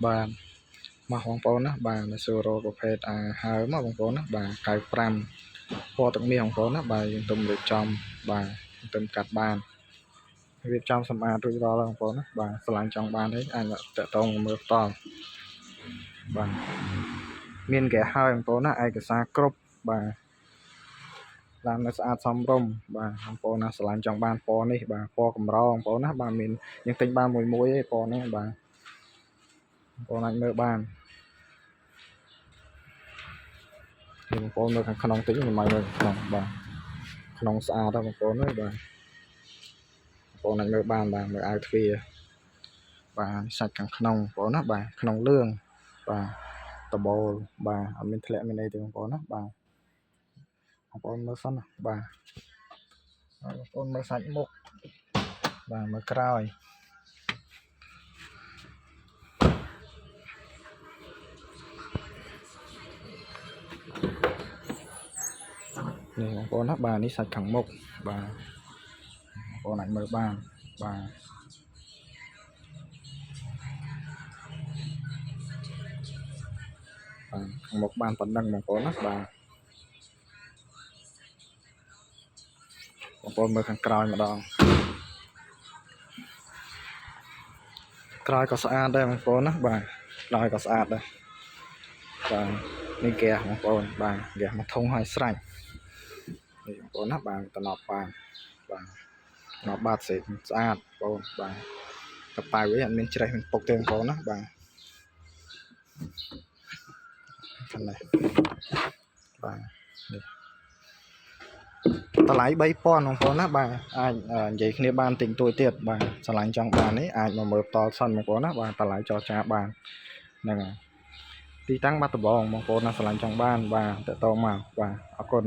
បាទមកបងប្អូនណាបាទសួររកប្រភេទហើមកបងប្អូនណាបាទ95ពណ៌ទឹកមាសបងប្អូនណាបាទយើងទុំរៀបចំបាទទុំកាត់បានរៀបចំសម្អាតរួចរាល់បងប្អូនណាបាទឆ្លាញ់ចង់បានទេអាចតកតងមើលផ្ទាល់បាទមានគេហើយបងប្អូនណាឯកសារគ្រប់បាទឡើងនៅស្អាតសមរម្យបាទបងប្អូនណាឆ្លាញ់ចង់បានពណ៌នេះបាទពណ៌កម្របងប្អូនណាបាទមានយើងទិញបានមួយឯងពណ៌នេះបាទបងប្អូនអាចមើលបានបងប្អូននៅខាងក្នុងតិចខ្ញុំមកមើលក្នុងបាទក្នុងស្អាតបងប្អូនអើយបាទបងប្អូនអាចមើលបានបាទមើលអាវទ្វារបាទសាច់ខាងក្នុងបងប្អូនណាបាទក្នុងលឿងបាទដបូលបាទអត់មានធ្លាក់មានអីទេបងប្អូនណាបាទបងប្អូនមើលសិនណាបាទបងប្អូនមើលសាច់មុខបាទមើលក្រោយនេះបងប្អូនណាបាទនេះសាច់ខាងមុខបាទបងប្អូនអាចមើលបានបាទខាងមុខបានប៉ុណ្ណឹងបងប្អូនណាបាទបងប្អូនមើលខាងក្រោយម្ដងក្រោយក៏ស្អាតដែរបងប្អូនណាបាទក្រោយក៏ស្អាតដែរបាទនេះហ្គាសបងប្អូនបាទហ្គាសមកធុងឲ្យស្រេចនេះបងប្អូនណាបាទតំណប់បានបាទតំណប់បាតស្អាតបងប្អូនបាទកប៉ៅអីអត់មានច្រេះមានពុកទេបងប្អូនណាបាទខាងនេះបាទនេះតម្លៃ3000បងប្អូនណាបាទអាចនិយាយគ្នាបានតិចតួចទៀតបាទឆ្លាញ់ចង់បាននេះអាចមកមើលផ្ទាល់សិនបងប្អូនណាបាទតម្លៃចរចាបានហ្នឹងហើយទីតាំងបាត់ដំបងបងប្អូនណាឆ្លាញ់ចង់បានបាទតើតមកបាទអរគុណ